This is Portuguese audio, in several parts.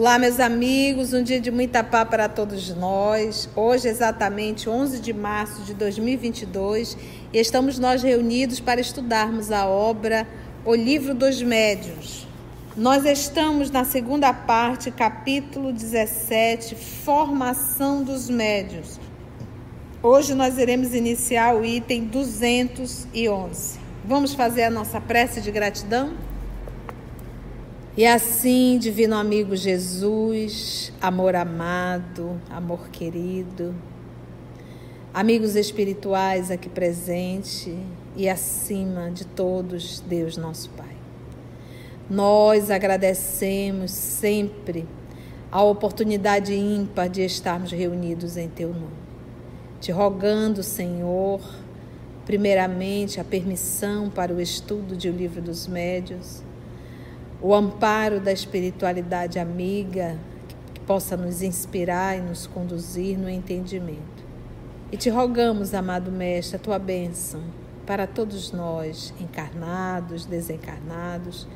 Olá, meus amigos, um dia de muita paz para todos nós. Hoje, exatamente 11 de março de 2022, e estamos nós reunidos para estudarmos a obra O Livro dos Médiuns. Nós estamos na segunda parte, capítulo 17, Formação dos Médiuns. Hoje nós iremos iniciar o item 211. Vamos fazer a nossa prece de gratidão? E assim, divino amigo Jesus, amor amado, amor querido, amigos espirituais aqui presentes e acima de todos, Deus nosso Pai. Nós agradecemos sempre a oportunidade ímpar de estarmos reunidos em Teu nome. Te rogando, Senhor, primeiramente a permissão para o estudo de O Livro dos Médiuns, o amparo da espiritualidade amiga que possa nos inspirar e nos conduzir no entendimento. E te rogamos, amado Mestre, a Tua bênção para todos nós, encarnados, desencarnados,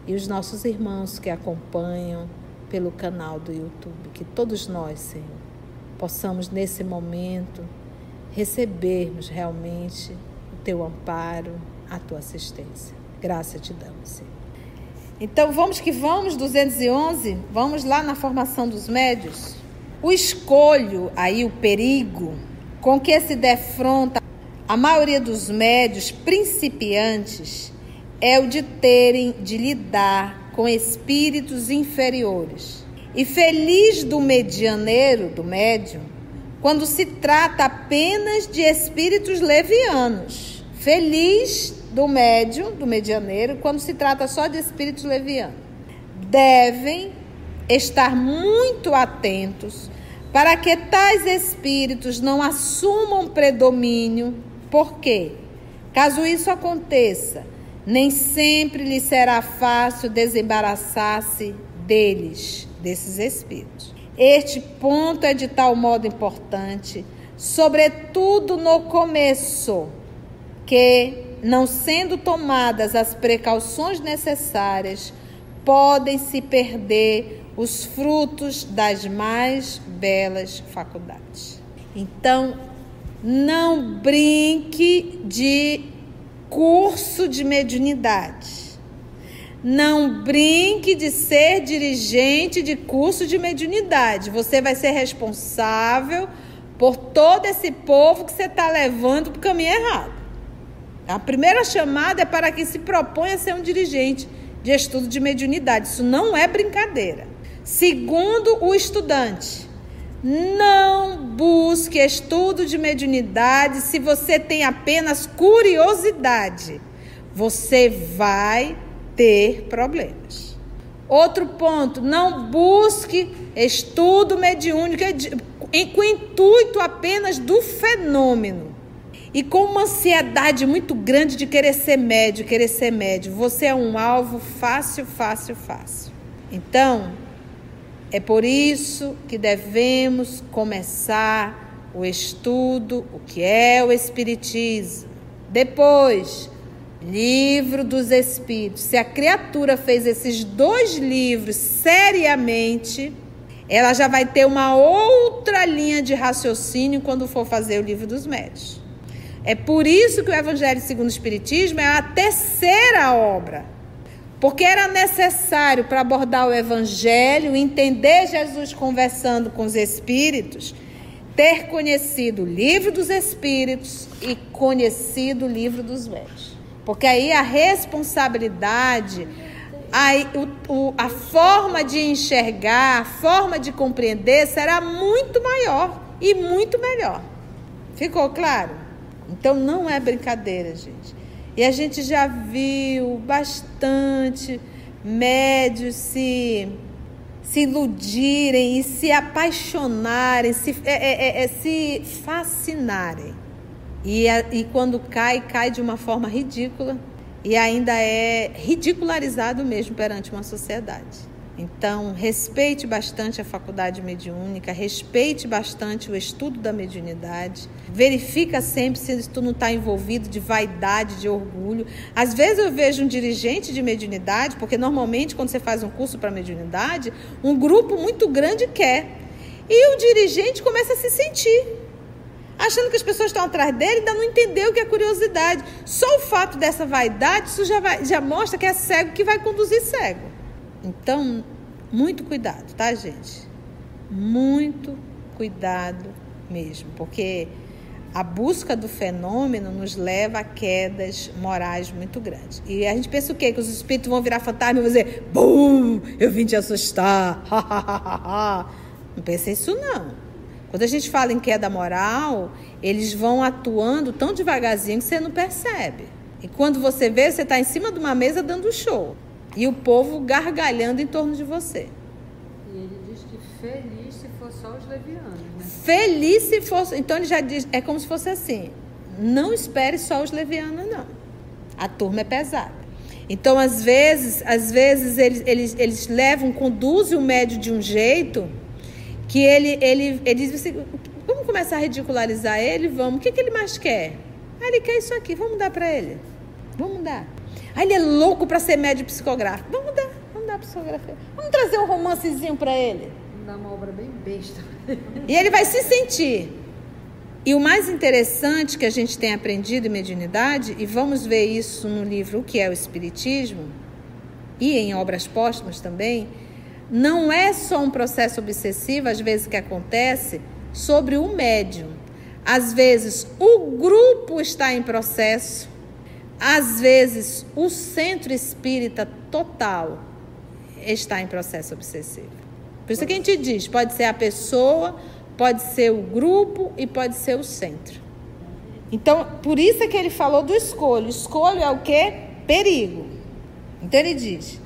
e os nossos irmãos que acompanham pelo canal do YouTube. Que todos nós, Senhor, possamos nesse momento recebermos realmente o Teu amparo, a Tua assistência. Graça te damos, Senhor. Então, vamos que vamos, 211, vamos lá na formação dos médiuns. O escolho, aí o perigo, com que se defronta a maioria dos médiuns principiantes é o de terem de lidar com espíritos inferiores. E feliz do medianeiro, do médium, quando se trata apenas de espíritos levianos. Feliz do médium, do medianeiro, quando se trata só de espíritos levianos. Devem estar muito atentos para que tais espíritos não assumam predomínio, porque, caso isso aconteça, nem sempre lhe será fácil desembaraçar-se deles, desses espíritos. Este ponto é de tal modo importante, sobretudo no começo, que, não sendo tomadas as precauções necessárias, podem-se perder os frutos das mais belas faculdades. Então, não brinque de curso de mediunidade. Não brinque de ser dirigente de curso de mediunidade. Você vai ser responsável por todo esse povo que você está levando para o caminho errado. A primeira chamada é para quem se propõe a ser um dirigente de estudo de mediunidade. Isso não é brincadeira. Segundo o estudante, não busque estudo de mediunidade se você tem apenas curiosidade. Você vai ter problemas. Outro ponto, não busque estudo mediúnico com o intuito apenas do fenômeno. E com uma ansiedade muito grande de querer ser médio. Você é um alvo fácil. Então, é por isso que devemos começar o estudo, o que é o Espiritismo. Depois, Livro dos Espíritos. Se a criatura fez esses 2 livros seriamente, ela já vai ter uma outra linha de raciocínio quando for fazer o Livro dos Médiuns. É por isso que o Evangelho segundo o Espiritismo é a terceira obra. Porque era necessário, para abordar o Evangelho, entender Jesus conversando com os Espíritos, ter conhecido o Livro dos Espíritos e conhecido o Livro dos Médiuns. Porque aí a responsabilidade, a forma de enxergar, a forma de compreender será muito maior e muito melhor. Ficou claro? Então, não é brincadeira, gente. E a gente já viu bastante médios se iludirem e se apaixonarem, se fascinarem. E quando cai de uma forma ridícula e ainda é ridicularizado mesmo perante uma sociedade. Então, respeite bastante a faculdade mediúnica, respeite bastante o estudo da mediunidade, verifica sempre se tu não está envolvido de vaidade, de orgulho. Às vezes eu vejo um dirigente de mediunidade, porque normalmente quando você faz um curso para mediunidade, um grupo muito grande quer. E o dirigente começa a se sentir, achando que as pessoas estão atrás dele, ainda não entendeu o que é curiosidade. Só o fato dessa vaidade, isso já mostra que é cego que vai conduzir cego. Então, muito cuidado, tá, gente? Muito cuidado mesmo, porque a busca do fenômeno nos leva a quedas morais muito grandes. E a gente pensa o quê? Que os espíritos vão virar fantasma e vão dizer: bum, eu vim te assustar. Não pensa isso, não. Quando a gente fala em queda moral, eles vão atuando tão devagarzinho que você não percebe. E quando você vê, você está em cima de uma mesa dando show. E o povo gargalhando em torno de você. E ele diz que feliz se for só os levianos, né? Feliz se fosse... Então ele já diz, é como se fosse assim: não espere só os levianos, não. A turma é pesada. Então, às vezes eles levam, conduzem o médium de um jeito que ele diz assim: vamos começar a ridicularizar ele, vamos. O que ele mais quer? Ele quer isso aqui, vamos dar para ele. Vamos dar. Ele é louco para ser médium psicográfico. Vamos dar psicografia. Vamos trazer um romancezinho para ele. Vamos dar uma obra bem besta. E ele vai se sentir. E o mais interessante que a gente tem aprendido em mediunidade, e vamos ver isso no livro O que é o Espiritismo, e em obras póstumas também, não é só um processo obsessivo, às vezes, que acontece sobre o médium. Às vezes, o grupo está em processo. Às vezes, o centro espírita total está em processo obsessivo. Por isso que a gente diz, pode ser a pessoa, pode ser o grupo e pode ser o centro. Então, por isso é que ele falou do escolho. Escolho é o quê? Perigo. Então ele diz: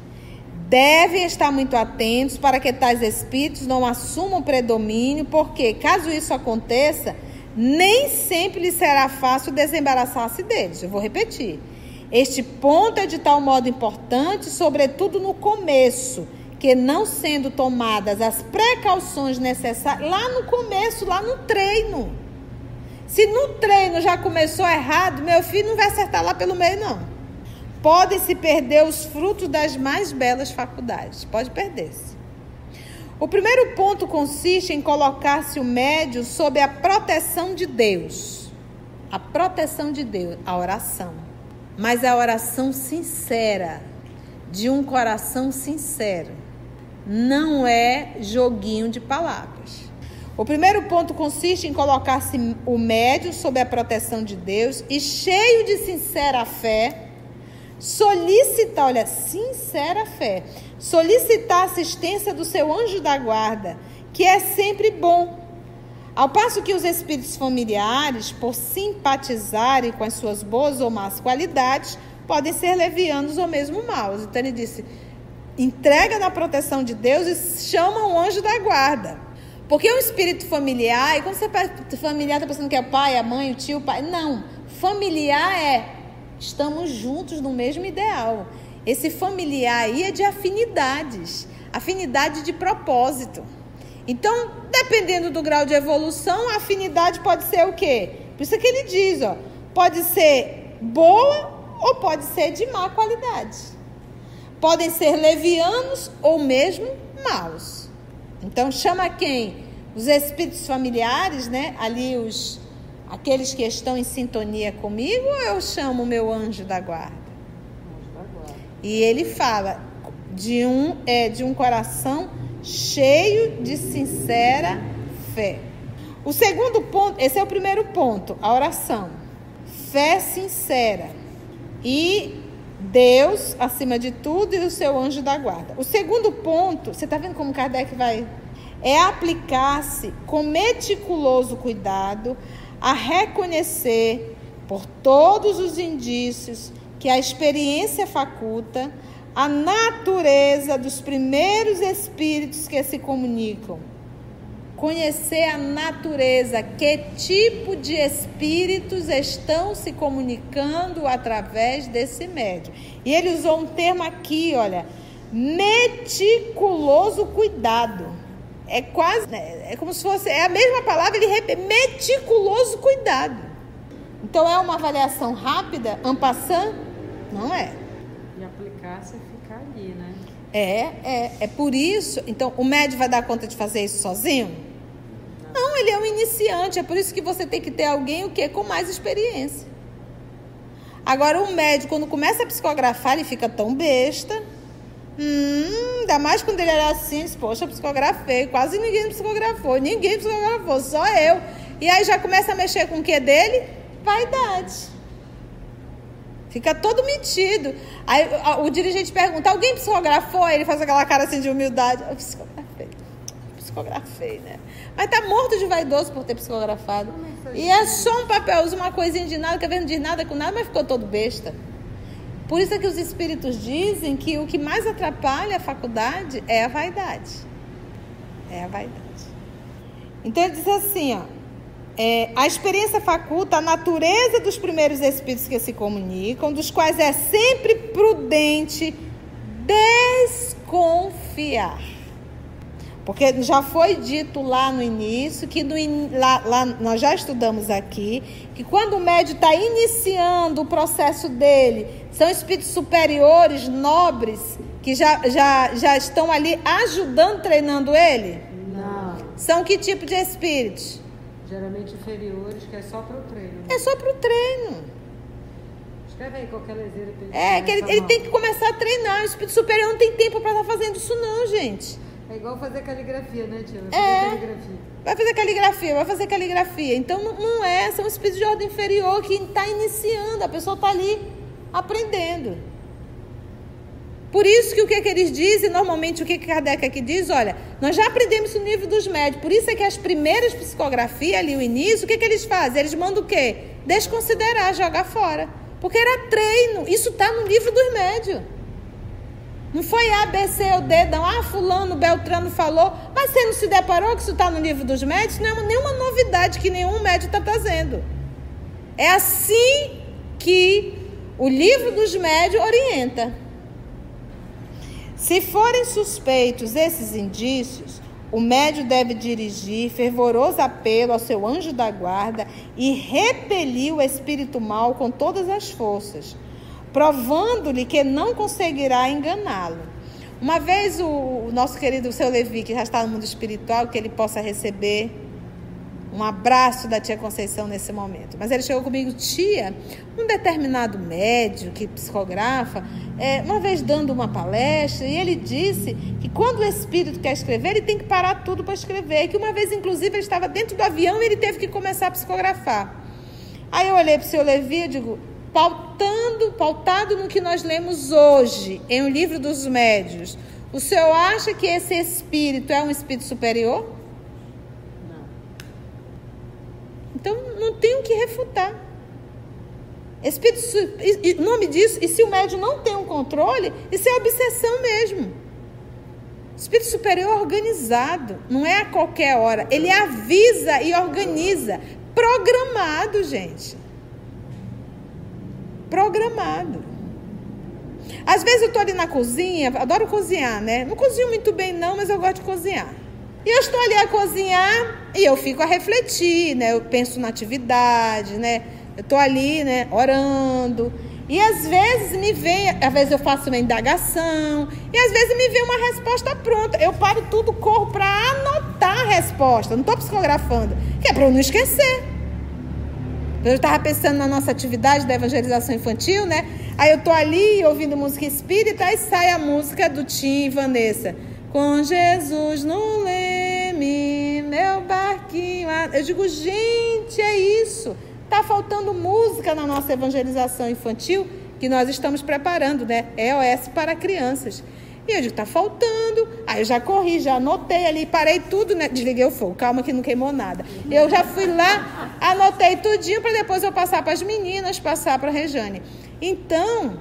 devem estar muito atentos para que tais espíritos não assumam predomínio, porque, caso isso aconteça, nem sempre lhe será fácil desembaraçar-se deles. Eu vou repetir. Este ponto é de tal modo importante, sobretudo no começo, que não sendo tomadas as precauções necessárias, lá no começo, lá no treino. Se no treino já começou errado, meu filho não vai acertar lá pelo meio, não. Podem se perder os frutos das mais belas faculdades. Pode perder-se. O primeiro ponto consiste em colocar-se o médium sob a proteção de Deus. A proteção de Deus, a oração. Mas a oração sincera, de um coração sincero. Não é joguinho de palavras. O primeiro ponto consiste em colocar-se o médium sob a proteção de Deus e, cheio de sincera fé, solicitar, olha, sincera fé, solicitar a assistência do seu anjo da guarda, que é sempre bom. Ao passo que os espíritos familiares, por simpatizarem com as suas boas ou más qualidades, podem ser levianos ou mesmo maus. Então ele disse: entrega na proteção de Deus e chama o anjo da guarda. Porque o espírito familiar, e quando você fala familiar, está pensando que é o pai, a mãe, o tio, o pai. Não, familiar estamos juntos no mesmo ideal. Esse familiar aí é de afinidades, afinidade de propósito. Então, dependendo do grau de evolução, a afinidade pode ser o quê? Por isso que ele diz, pode ser boa ou pode ser de má qualidade. Podem ser levianos ou mesmo maus. Então, chama quem? Os espíritos familiares, né? Ali aqueles que estão em sintonia comigo, ou eu chamo o meu anjo da guarda? E ele fala de um coração cheio de sincera fé. O segundo ponto, esse é o primeiro ponto, a oração. Fé sincera. E Deus, acima de tudo, e o seu anjo da guarda. O segundo ponto, você está vendo como Kardec vai? É aplicar-se com meticuloso cuidado a reconhecer, por todos os indícios que a experiência faculta, a natureza dos primeiros espíritos que se comunicam. Conhecer a natureza, que tipo de espíritos estão se comunicando através desse médium. E ele usou um termo aqui, olha, meticuloso cuidado. É quase, é como se fosse, é a mesma palavra, ele repete, meticuloso cuidado. Então é uma avaliação rápida, en passant? Não é. E aplicar, você ficar ali, né? É por isso, então o médium vai dar conta de fazer isso sozinho? Não, ele é um iniciante, é por isso que você tem que ter alguém, o quê? Com mais experiência. Agora o médium, quando começa a psicografar, ele fica tão besta, ainda mais quando ele era assim, poxa, psicografei, quase ninguém psicografou, só eu. E aí já começa a mexer com o que dele? Vaidade. Fica todo metido. Aí o dirigente pergunta, alguém psicografou? Aí ele faz aquela cara assim de humildade. Eu psicografei, né? Mas tá morto de vaidoso por ter psicografado. E é só um papelzinho, uma coisinha de nada, que não diz nada com nada, mas ficou todo besta. Por isso é que os espíritos dizem que o que mais atrapalha a faculdade é a vaidade. É a vaidade. Então ele diz assim, ó. A experiência faculta a natureza dos primeiros espíritos que se comunicam, dos quais é sempre prudente desconfiar. Porque já foi dito lá no início, que lá nós já estudamos aqui, que quando o médium está iniciando o processo dele, são espíritos superiores, nobres, que já estão ali ajudando, treinando ele? Não. São que tipo de espíritos? Geralmente inferiores, que é só para o treino. É só para o treino. Escreve aí qualquer leseira. Que ele tem que começar a treinar. O espírito superior não tem tempo para estar fazendo isso não, gente. É igual fazer caligrafia, né, tia? Vai fazer caligrafia. Então não é, são espíritos de ordem inferior que está iniciando, a pessoa está ali aprendendo. Por isso que o que eles dizem, normalmente o que Kardec aqui diz, olha, nós já aprendemos o nível dos médios, por isso é que as primeiras psicografias ali, o início, o que eles fazem? Eles mandam o quê? Desconsiderar, jogar fora. Porque era treino, isso está no livro dos médios. Não foi A, B, C ou D, não. Fulano, Beltrano falou. Mas você não se deparou que isso está no livro dos médios? Não é nenhuma novidade que nenhum médium está trazendo. É assim que o livro dos médios orienta. Se forem suspeitos esses indícios, o médium deve dirigir fervoroso apelo ao seu anjo da guarda e repelir o espírito mau com todas as forças, provando-lhe que não conseguirá enganá-lo. Uma vez o nosso querido seu Levi, que já está no mundo espiritual, que ele possa receber um abraço da tia Conceição nesse momento. Mas ele chegou comigo, tia, um determinado médium que psicografa, uma vez dando uma palestra, e ele disse que quando o espírito quer escrever, ele tem que parar tudo para escrever, que uma vez, inclusive, ele estava dentro do avião e ele teve que começar a psicografar. Aí eu olhei para o seu Levi e digo, pautado no que nós lemos hoje, em O Livro dos Médios, o senhor acha que esse espírito é um espírito superior? Não. Então, não tem o que refutar. O nome disso, e se o médium não tem um controle, isso é obsessão mesmo. Espírito superior organizado, não é a qualquer hora. Ele avisa e organiza. Programado, gente. Programado. Às vezes eu estou ali na cozinha, adoro cozinhar, né? Não cozinho muito bem não, mas eu gosto de cozinhar. E eu estou ali a cozinhar e eu fico a refletir, né? Eu penso na atividade, né? Eu estou ali, né? Orando. E às vezes às vezes eu faço uma indagação, e às vezes me vem uma resposta pronta. Eu paro tudo, corro para anotar a resposta. Não estou psicografando, que é para eu não esquecer. Eu estava pensando na nossa atividade da evangelização infantil, né? Aí eu estou ali ouvindo música espírita, e sai a música do Tim e Vanessa. Com Jesus no leme, meu barquinho. Eu digo, gente, é isso. Está faltando música na nossa evangelização infantil, que nós estamos preparando, né? EOS para crianças. E eu digo, está faltando. Aí eu já corri, já anotei ali, parei tudo, né? Desliguei o fogo, calma que não queimou nada. Eu já fui lá, anotei tudinho para depois eu passar para as meninas, passar para a Rejane. Então,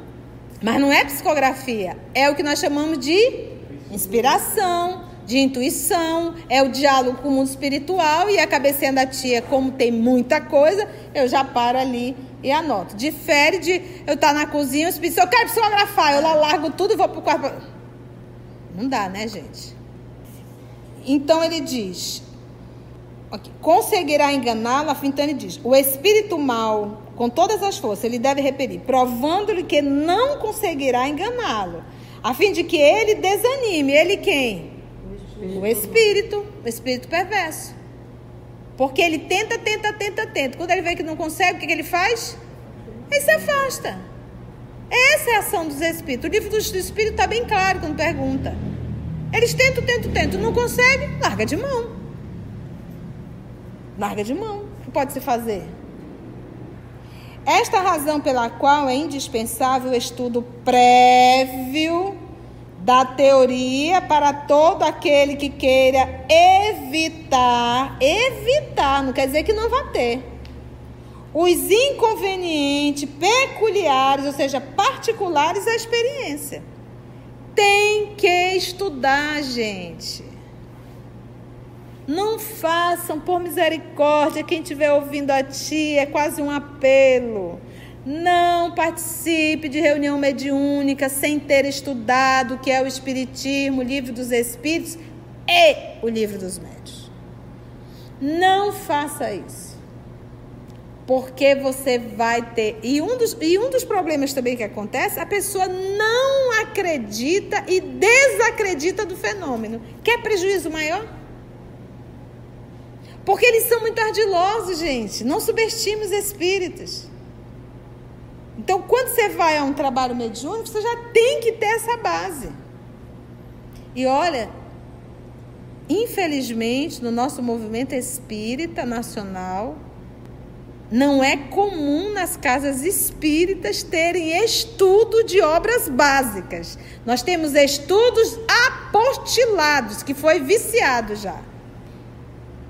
mas não é psicografia, é o que nós chamamos de inspiração, de intuição, é o diálogo com o mundo espiritual, e a cabecinha da tia, como tem muita coisa, eu já paro ali e anoto. Difere de eu estar na cozinha, o espírito, eu quero psicografar, eu lá largo tudo e vou pro quarto. Não dá, né, gente? Então ele diz, conseguirá enganá-lo, então ele diz, o espírito mau, com todas as forças, ele deve repelir, provando-lhe que não conseguirá enganá-lo, a fim de que ele desanime. Ele quem? O espírito perverso. Porque ele tenta. Quando ele vê que não consegue, o que ele faz? Ele se afasta. Essa é a ação dos espíritos. O livro do espírito está bem claro quando pergunta. Eles tentam, não conseguem, larga de mão. Larga de mão. O que pode se fazer? Esta razão pela qual é indispensável o estudo prévio da teoria para todo aquele que queira evitar, não quer dizer que não vai ter, os inconvenientes peculiares, ou seja, particulares à experiência. Tem que estudar, gente. Não façam, por misericórdia, quem estiver ouvindo a tia, é quase um apelo. Não participe de reunião mediúnica sem ter estudado o que é o Espiritismo, o Livro dos Espíritos e o Livro dos Médiuns. Não faça isso. Porque você vai ter... E um dos problemas também que acontece, a pessoa não acredita e desacredita do fenômeno. Quer prejuízo maior? Porque eles são muito ardilosos, gente. Não subestime os espíritos. Então, quando você vai a um trabalho mediúnico, você já tem que ter essa base. E olha, infelizmente, no nosso movimento espírita nacional, não é comum nas casas espíritas terem estudo de obras básicas. Nós temos estudos apostilados, que foi viciado já.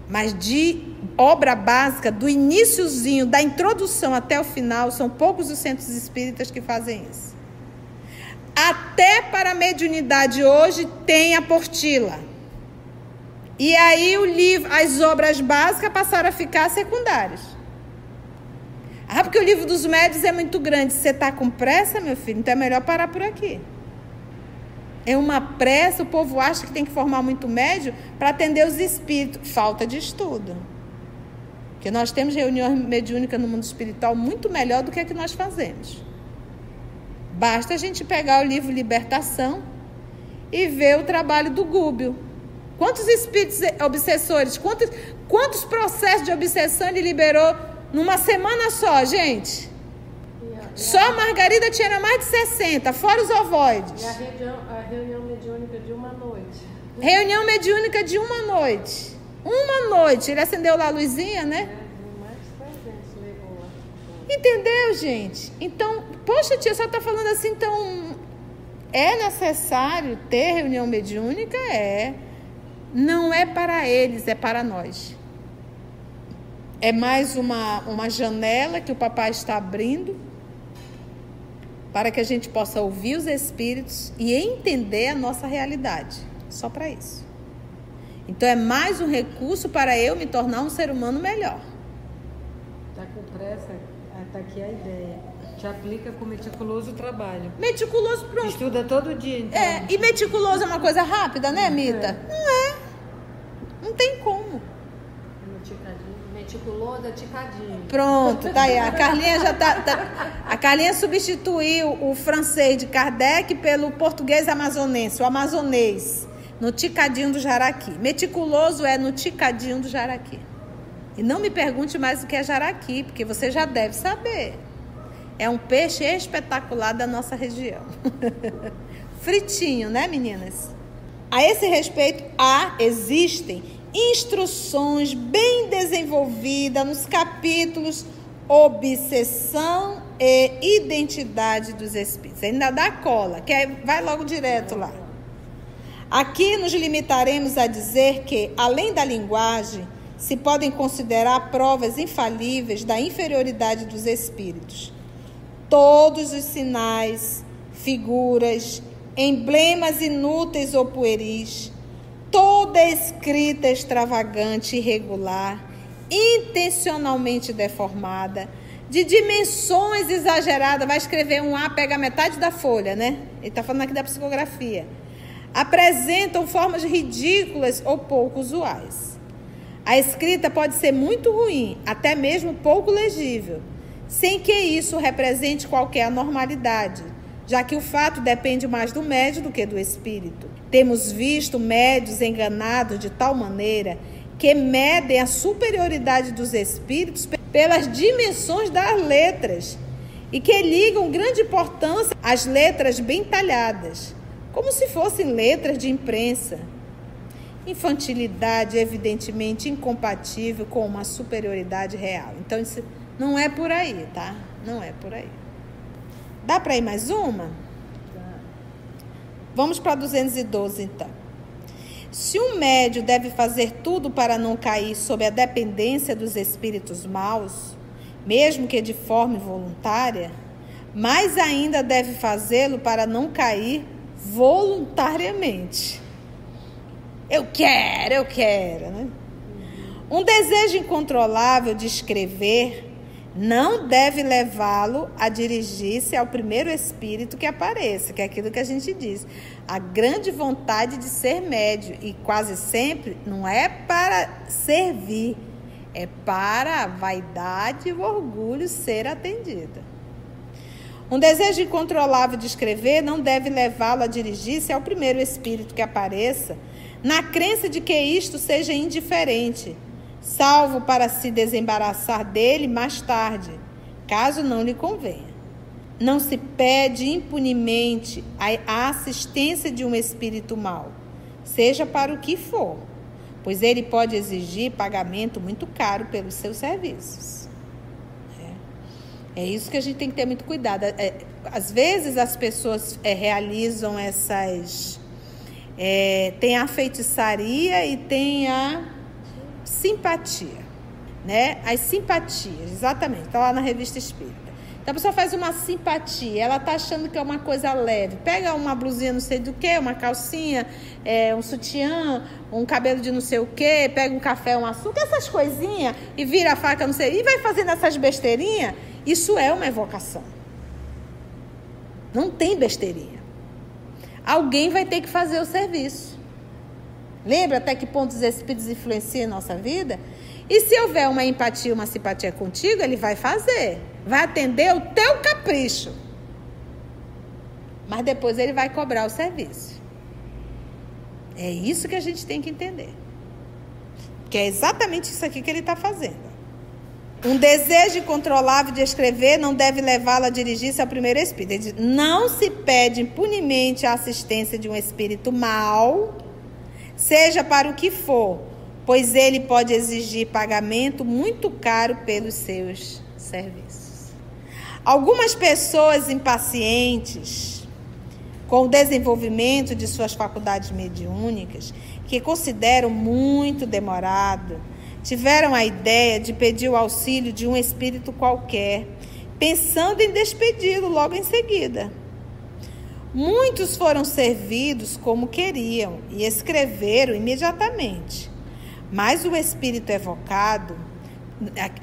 Mas de obra básica, do iniciozinho, da introdução até o final, são poucos os centros espíritas que fazem isso. Até para a mediunidade hoje tem apostila. E aí o livro, as obras básicas passaram a ficar secundárias. Porque o livro dos médiuns é muito grande. Você está com pressa, meu filho? Então é melhor parar por aqui. É uma pressa, o povo acha que tem que formar muito médium para atender os espíritos. Falta de estudo. Porque nós temos reunião mediúnica no mundo espiritual muito melhor do que a que nós fazemos. Basta a gente pegar o livro Libertação e ver o trabalho do Gúbio. Quantos espíritos obsessores, quantos processos de obsessão ele liberou numa semana só, gente? Só a Margarida tinha mais de 60, fora os ovoides. E a reunião mediúnica de uma noite. Reunião mediúnica de uma noite. Uma noite. Ele acendeu lá a luzinha, né? Mais de 300 levou lá. Entendeu, gente? Então, poxa, tia, só está falando assim, então... É necessário ter reunião mediúnica? É. Não é para eles, é para nós. É mais uma janela que o papai está abrindo para que a gente possa ouvir os espíritos e entender a nossa realidade. Só para isso. Então é mais um recurso para eu me tornar um ser humano melhor. Está com pressa? Está aqui a ideia. Te aplica com meticuloso trabalho. Meticuloso, pronto. Estuda todo dia, então. E meticuloso é uma coisa rápida, né, Mita? Não é. Não tem como. Meticuloso, ticadinho. Pronto, tá aí. A Carlinha já a Carlinha substituiu o francês de Kardec pelo português amazonense, o amazonês, no ticadinho do jaraqui. Meticuloso é no ticadinho do jaraqui. E não me pergunte mais o que é jaraqui, porque você já deve saber. É um peixe espetacular da nossa região. Fritinho, né, meninas? A esse respeito, existem instruções bem desenvolvidas nos capítulos Obsessão e Identidade dos Espíritos. Ainda dá cola, vai logo direto lá. Aqui nos limitaremos a dizer que, além da linguagem, se podem considerar provas infalíveis da inferioridade dos espíritos. Todos os sinais, figuras, emblemas inúteis ou pueris, toda escrita extravagante e irregular, intencionalmente deformada, de dimensões exageradas, vai escrever um A, pega metade da folha, né? Ele está falando aqui da psicografia. apresentam formas ridículas ou pouco usuais. A escrita pode ser muito ruim, até mesmo pouco legível, sem que isso represente qualquer anormalidade, já que o fato depende mais do médium do que do espírito. Temos visto médiuns enganados de tal maneira que medem a superioridade dos espíritos pelas dimensões das letras e que ligam grande importância às letras bem talhadas, como se fossem letras de imprensa. Infantilidade evidentemente incompatível com uma superioridade real. Então, isso não é por aí, tá? Não é por aí. Dá para ir mais uma? Vamos para 212, então. Se um médium deve fazer tudo para não cair sob a dependência dos espíritos maus, mesmo que de forma involuntária, mais ainda deve fazê-lo para não cair voluntariamente. Eu quero, né? Um desejo incontrolável de escrever não deve levá-lo a dirigir-se ao primeiro espírito que apareça, que é aquilo que a gente diz. A grande vontade de ser médium, e quase sempre não é para servir, é para a vaidade e o orgulho ser atendida. Um desejo incontrolável de escrever não deve levá-lo a dirigir-se ao primeiro espírito que apareça, na crença de que isto seja indiferente, salvo para se desembaraçar dele mais tarde, caso não lhe convenha. Não se pede impunemente a assistência de um espírito mau, seja para o que for, pois ele pode exigir pagamento muito caro pelos seus serviços. É isso que a gente tem que ter muito cuidado. Às vezes as pessoas realizam essas... tem a feitiçaria e tem a simpatia, né? As simpatias, exatamente, está lá na Revista Espírita. Então a pessoa faz uma simpatia, ela está achando que é uma coisa leve, pega uma blusinha não sei do que, uma calcinha, um sutiã, um cabelo de não sei o que, pega um café, um açúcar, essas coisinhas, e vira a faca, não sei, e vai fazendo essas besteirinhas. Isso é uma evocação. Não tem besteirinha. Alguém vai ter que fazer o serviço. Lembra até que ponto os espíritos influenciam a nossa vida? E se houver uma empatia, uma simpatia contigo, ele vai fazer. Vai atender o teu capricho. Mas depois ele vai cobrar o serviço. É isso que a gente tem que entender. Que é exatamente isso aqui que ele está fazendo. Um desejo incontrolável de escrever não deve levá-lo a dirigir-se ao primeiro espírito. Ele diz, não se pede impunemente a assistência de um espírito mau, seja para o que for, pois ele pode exigir pagamento muito caro pelos seus serviços. Algumas pessoas impacientes com o desenvolvimento de suas faculdades mediúnicas, que consideram muito demorado, tiveram a ideia de pedir o auxílio de um espírito qualquer, pensando em despedi-lo logo em seguida. Muitos foram servidos como queriam e escreveram imediatamente. Mas o espírito evocado,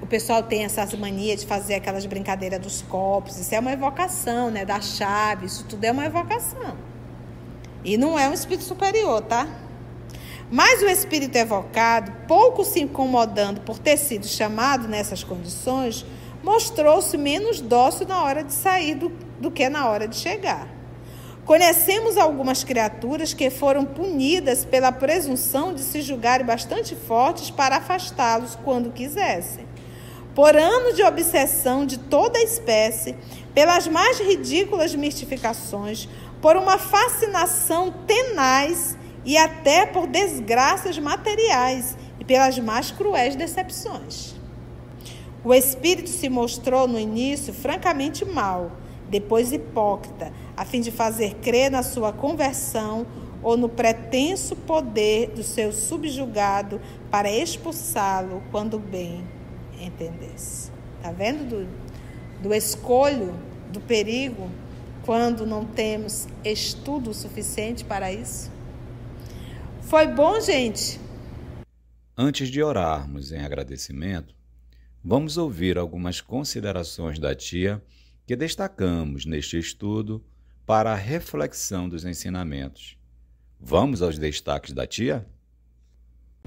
o pessoal tem essas manias de fazer aquelas brincadeiras dos copos, isso é uma evocação, né? Da chave, isso tudo é uma evocação. E não é um espírito superior, tá? Mas o espírito evocado, pouco se incomodando por ter sido chamado nessas condições, mostrou-se menos dócil na hora de sair do que na hora de chegar. Conhecemos algumas criaturas que foram punidas pela presunção de se julgarem bastante fortes para afastá-los quando quisessem. Por anos de obsessão de toda a espécie, pelas mais ridículas mistificações, por uma fascinação tenaz e até por desgraças materiais e pelas mais cruéis decepções. O espírito se mostrou no início francamente mau, depois hipócrita, a fim de fazer crer na sua conversão ou no pretenso poder do seu subjugado para expulsá-lo quando bem entendesse. Está vendo do escolho, do perigo, quando não temos estudo suficiente para isso? Foi bom, gente? Antes de orarmos em agradecimento, vamos ouvir algumas considerações da tia que destacamos neste estudo para a reflexão dos ensinamentos. Vamos aos destaques da tia?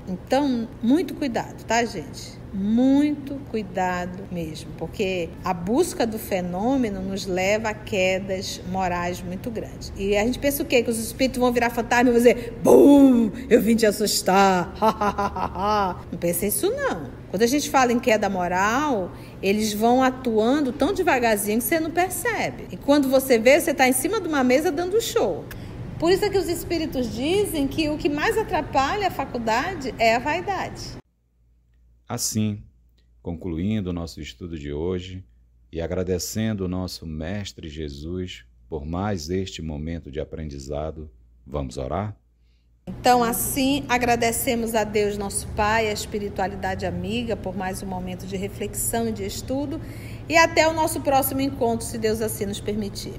Então, muito cuidado, tá, gente? Muito cuidado mesmo, porque a busca do fenômeno nos leva a quedas morais muito grandes. E a gente pensa o quê? Que os espíritos vão virar fantasma e vão dizer: bum, eu vim te assustar. Não pense isso, não. Quando a gente fala em queda moral, eles vão atuando tão devagarzinho que você não percebe. E quando você vê, você está em cima de uma mesa dando show. Por isso é que os espíritos dizem que o que mais atrapalha a faculdade é a vaidade. Assim, concluindo o nosso estudo de hoje e agradecendo o nosso Mestre Jesus por mais este momento de aprendizado, vamos orar? Então, assim, agradecemos a Deus, nosso Pai, a espiritualidade amiga, por mais um momento de reflexão e de estudo. E até o nosso próximo encontro, se Deus assim nos permitir.